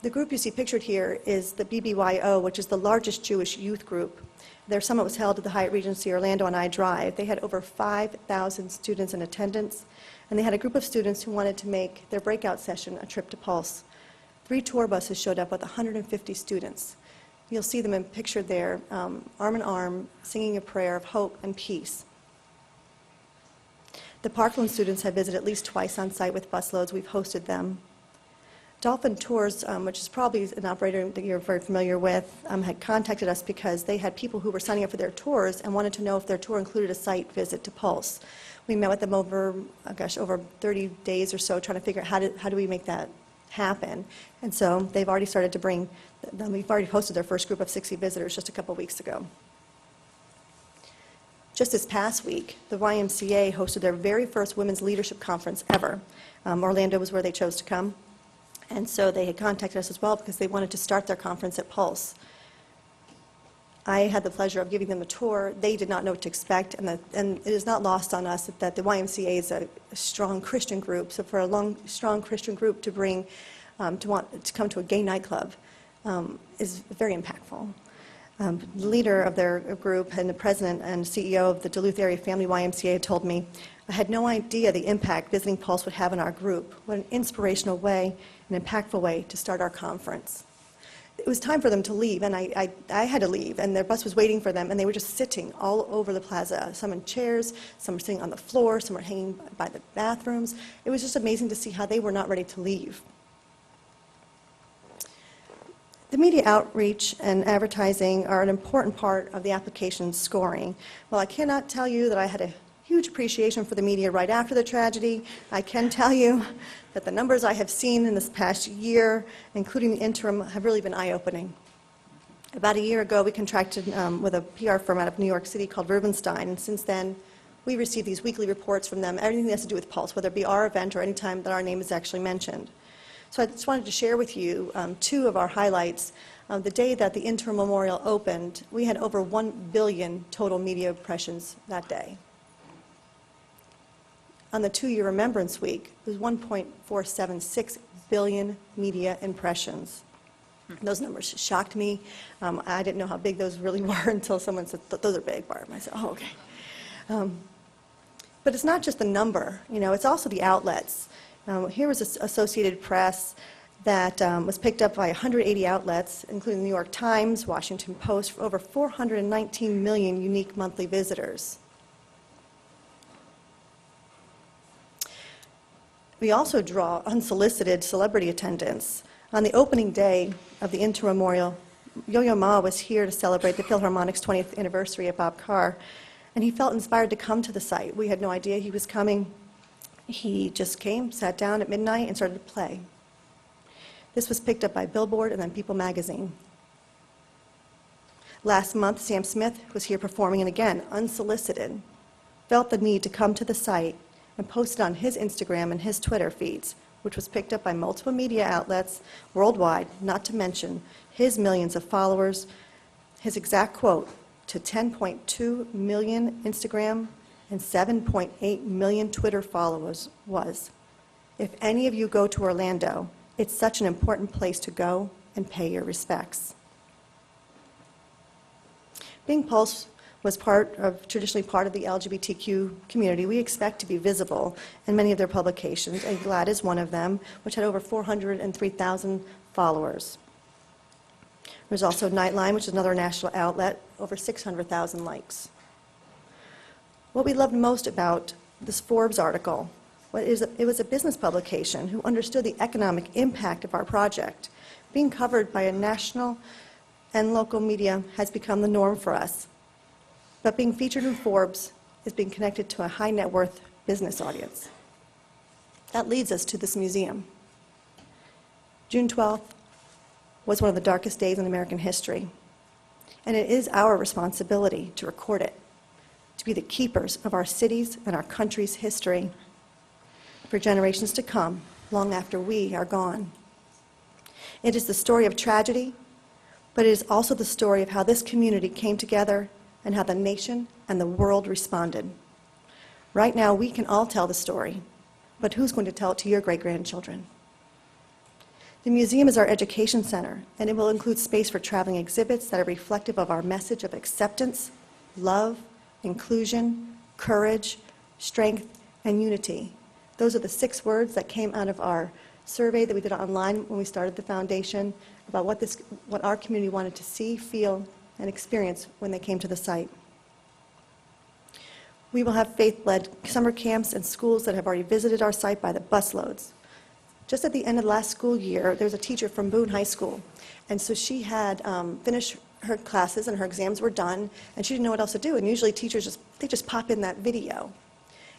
Speaker 18: The group you see pictured here is the BBYO, which is the largest Jewish youth group. Their summit was held at the Hyatt Regency Orlando on I Drive. They had over 5,000 students in attendance, and they had a group of students who wanted to make their breakout session a trip to Pulse. 3 tour buses showed up with 150 students. You'll see them pictured there, arm in arm, singing a prayer of hope and peace. The Parkland students have visited at least twice on site with busloads. We've hosted them. Dolphin Tours, which is probably an operator that you're very familiar with, had contacted us because they had people who were signing up for their tours and wanted to know if their tour included a site visit to Pulse. We met with them over 30 days or so, trying to figure out how do we make that happen. And so they've already started to bring, we've already hosted their first group of 60 visitors just a couple weeks ago. Just this past week, the YMCA hosted their very first women's leadership conference ever. Orlando was where they chose to come. And so they had contacted us as well because they wanted to start their conference at Pulse. I had the pleasure of giving them a tour. They did not know what to expect, and it is not lost on us that the YMCA is a strong Christian group. So for a strong Christian group to bring, to come to a gay nightclub is very impactful. The leader of their group and the president and CEO of the Duluth Area Family YMCA told me, "I had no idea the impact visiting Pulse would have on our group. What an inspirational way, an impactful way to start our conference." It was time for them to leave, and I had to leave, and their bus was waiting for them, and they were just sitting all over the plaza, some in chairs, some were sitting on the floor, some were hanging by the bathrooms. It was just amazing to see how they were not ready to leave. The media outreach and advertising are an important part of the application scoring. While I cannot tell you that I had a huge appreciation for the media right after the tragedy, I can tell you that the numbers I have seen in this past year, including the interim, have really been eye-opening. About a year ago, we contracted with a PR firm out of New York City called Rubenstein, and since then, we receive these weekly reports from them, everything that has to do with Pulse, whether it be our event or any time that our name is actually mentioned. So I just wanted to share with you 2 of our highlights. The day that the interim memorial opened, we had over 1 billion total media impressions that day. On the 2-year Remembrance Week, it was 1.476 billion media impressions. Those numbers shocked me. I didn't know how big those really were until someone said, "Those are big, Barb." I said, "Oh, okay." But it's not just the number, it's also the outlets. Here was Associated Press that was picked up by 180 outlets, including the New York Times, Washington Post, for over 419 million unique monthly visitors. We also draw unsolicited celebrity attendance. On the opening day of the interim memorial, Yo-Yo Ma was here to celebrate the Philharmonic's 20th anniversary at Bob Carr, and he felt inspired to come to the site. We had no idea he was coming. He just came, sat down at midnight, and started to play. This was picked up by Billboard and then People magazine. Last month, Sam Smith was here performing, and again, unsolicited, felt the need to come to the site and posted on his Instagram and his Twitter feeds, which was picked up by multiple media outlets worldwide, not to mention his millions of followers. His exact quote to 10.2 million Instagram and 7.8 million Twitter followers was, "If any of you go to Orlando, it's such an important place to go and pay your respects." Being Pulse was traditionally part of the LGBTQ community, we expect to be visible in many of their publications, and GLAAD is one of them, which had over 403,000 followers. There's also Nightline, which is another national outlet, over 600,000 likes. What we loved most about this Forbes article was it was a business publication who understood the economic impact of our project. Being covered by a national and local media has become the norm for us. But being featured in Forbes is being connected to a high net worth business audience. That leads us to this museum. June 12th was one of the darkest days in American history, and it is our responsibility to record it, to be the keepers of our city's and our country's history for generations to come, long after we are gone. It is the story of tragedy, but it is also the story of how this community came together and how the nation and the world responded. Right now, we can all tell the story, but who's going to tell it to your great-grandchildren? The museum is our education center, and it will include space for traveling exhibits that are reflective of our message of acceptance, love, inclusion, courage, strength, and unity. Those are the 6 words that came out of our survey that we did online when we started the foundation about what our community wanted to see, feel, and experience when they came to the site. We will have faith-led summer camps and schools that have already visited our site by the busloads. Just at the end of the last school year, there was a teacher from Boone High School, and so she had finished her classes and her exams were done, and she didn't know what else to do. And usually teachers just pop in that video.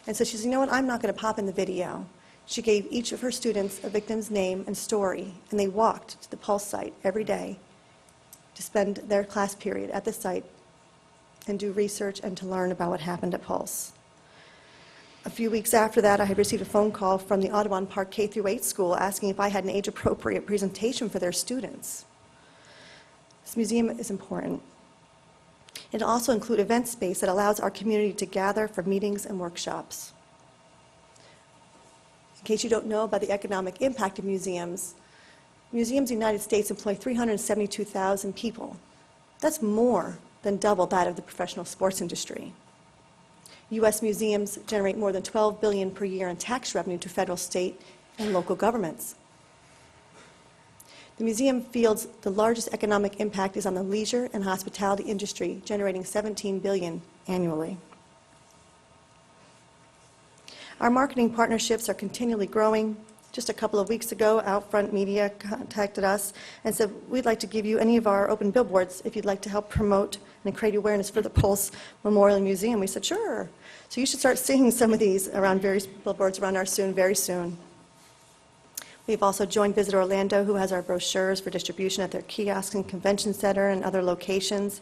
Speaker 18: And so she said, you know what, I'm not going to pop in the video. She gave each of her students a victim's name and story, and they walked to the Pulse site every day to spend their class period at the site and do research and to learn about what happened at Pulse. A few weeks after that, I had received a phone call from the Audubon Park K-8 school asking if I had an age-appropriate presentation for their students. This museum is important. It'll also include event space that allows our community to gather for meetings and workshops. In case you don't know about the economic impact of museums, museums in the United States employ 372,000 people. That's more than double that of the professional sports industry. U.S. museums generate more than $12 billion per year in tax revenue to federal, state, and local governments. The museum feels the largest economic impact is on the leisure and hospitality industry, generating $17 billion annually. Our marketing partnerships are continually growing. Just a couple of weeks ago, Outfront Media contacted us and said, we'd like to give you any of our open billboards if you'd like to help promote and create awareness for the Pulse Memorial Museum. We said, sure. So you should start seeing some of these around various billboards around our very soon. We've also joined Visit Orlando, who has our brochures for distribution at their kiosks and convention center and other locations,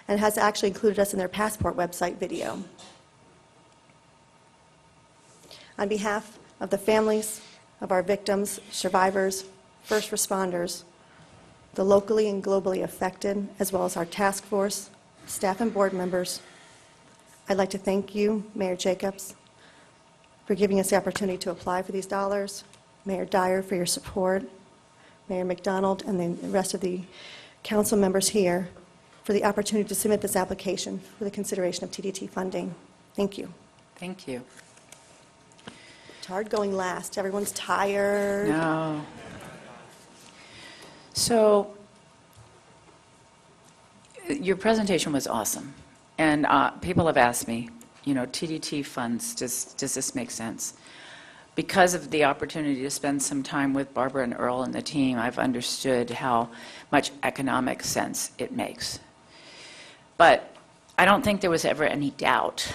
Speaker 18: and has actually included us in their Passport website video. On behalf of the families of our victims, survivors, first responders, the locally and globally affected, as well as our task force, staff and board members, I'd like to thank you, Mayor Jacobs, for giving us the opportunity to apply for these dollars, Mayor Dyer for your support, Mayor McDonald and the rest of the council members here for the opportunity to submit this application for the consideration of TDT funding. Thank you.
Speaker 2: Thank you.
Speaker 18: It's hard going last. Everyone's tired.
Speaker 2: No. So your presentation was awesome. And people have asked me, you know, TDT funds, does this make sense? Because of the opportunity to spend some time with Barbara and Earl and the team, I've understood how much economic sense it makes. But I don't think there was ever any doubt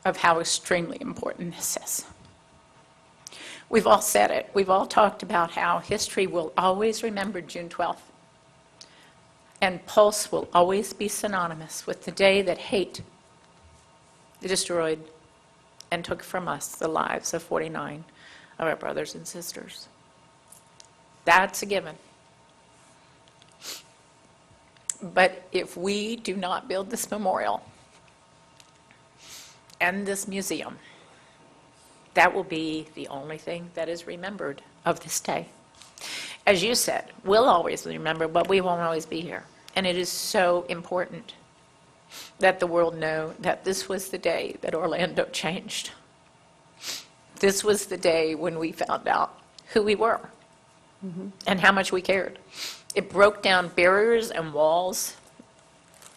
Speaker 2: of how extremely important this is. We've all said it. We've all talked about how history will always remember June 12th. And Pulse will always be synonymous with the day that hate destroyed and took from us the lives of 49 of our brothers and sisters. That's a given. But if we do not build this memorial and this museum, that will be the only thing that is remembered of this day. As you said, we'll always remember, but we won't always be here. And it is so important that the world know that this was the day that Orlando changed. This was the day when we found out who we were and how much we cared. It broke down barriers and walls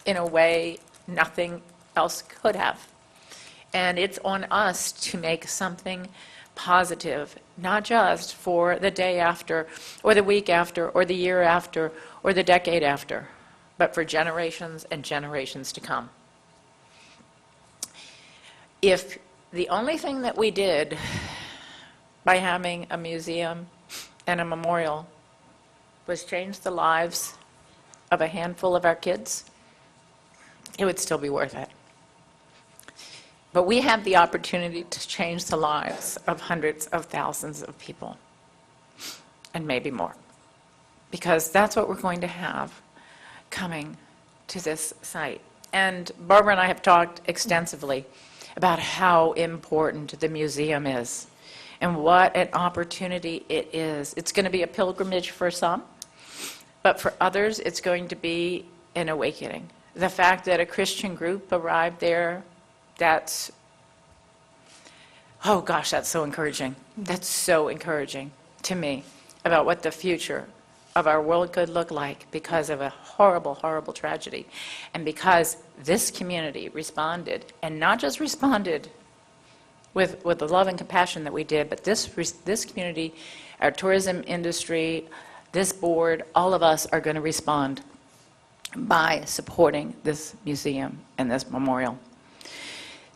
Speaker 2: in a way nothing else could have. And it's on us to make something positive, not just for the day after, or the week after, or the year after, or the decade after, but for generations and generations to come. If the only thing that we did by having a museum and a memorial was change the lives of a handful of our kids, it would still be worth it. But we have the opportunity to change the lives of hundreds of thousands of people, and maybe more, because that's what we're going to have coming to this site. And Barbara and I have talked extensively about how important the museum is and what an opportunity it is. It's going to be a pilgrimage for some, but for others, it's going to be an awakening. The fact that a Christian group arrived there, that's, oh gosh, that's so encouraging. That's so encouraging to me about what the future of our world could look like because of a horrible, horrible tragedy. And because this community responded, and not just responded with the love and compassion that we did, but this community, our tourism industry, this board, all of us are going to respond by supporting this museum and this memorial.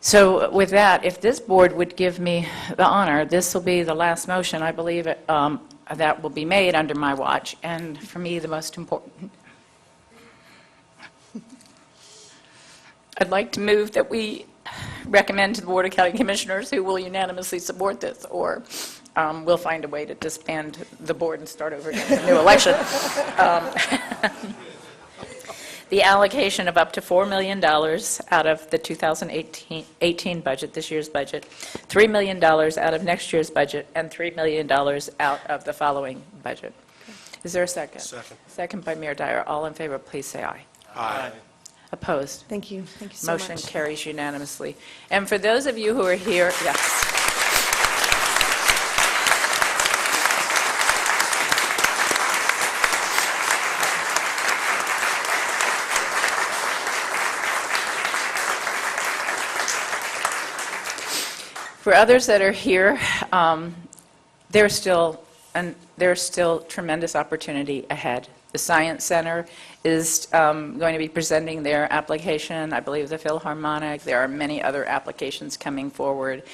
Speaker 2: So with that, if this board would give me the honor, this will be the last motion, I believe, that will be made under my watch, and for me, the most important. I'd like to move that we recommend to the Board of County Commissioners, who will unanimously support this, or we'll find a way to disband the board and start over again in a new election. The allocation of up to $4 million out of the 2018 budget, this year's budget, $3 million out of next year's budget, and $3 million out of the following budget. Is there a second?
Speaker 19: Second.
Speaker 2: Second by Mayor Dyer. All in favor, please say aye.
Speaker 19: Aye.
Speaker 2: Opposed?
Speaker 18: Thank you. Thank you so much.
Speaker 2: Motion carries unanimously. And for those of you who are here, yes. For others that are here, there's still tremendous opportunity ahead. The Science Center is going to be presenting their application. I believe the Philharmonic. There are many other applications coming forward.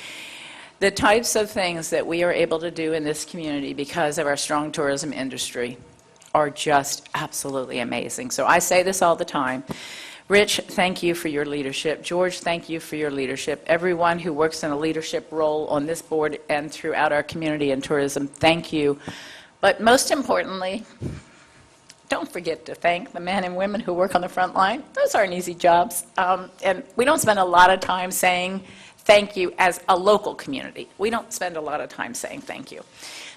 Speaker 2: The types of things that we are able to do in this community because of our strong tourism industry are just absolutely amazing. So I say this all the time. Rich, thank you for your leadership. George, thank you for your leadership. Everyone who works in a leadership role on this board and throughout our community and tourism, thank you. But most importantly, don't forget to thank the men and women who work on the front line. Those aren't easy jobs. And we don't spend a lot of time saying thank you as a local community. We don't spend a lot of time saying thank you.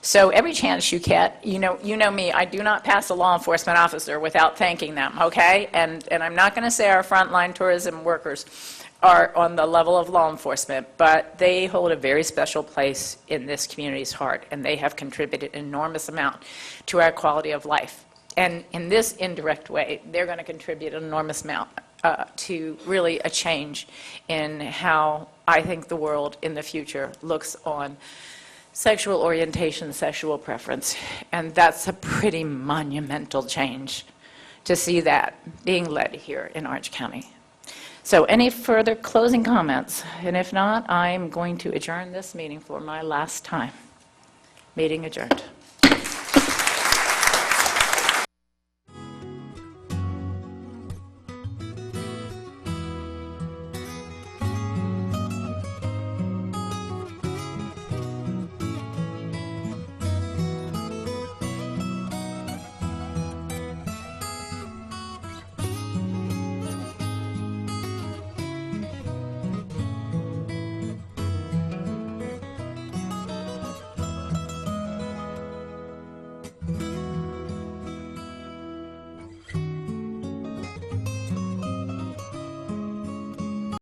Speaker 2: So every chance you get, you know me, I do not pass a law enforcement officer without thanking them, okay? And I'm not going to say our frontline tourism workers are on the level of law enforcement, but they hold a very special place in this community's heart, and they have contributed an enormous amount to our quality of life. And in this indirect way, they're going to contribute an enormous amount to really a change in how I think the world in the future looks on sexual orientation, sexual preference. And that's a pretty monumental change to see that being led here in Orange County. So any further closing comments? And if not, I'm going to adjourn this meeting for my last time. Meeting adjourned.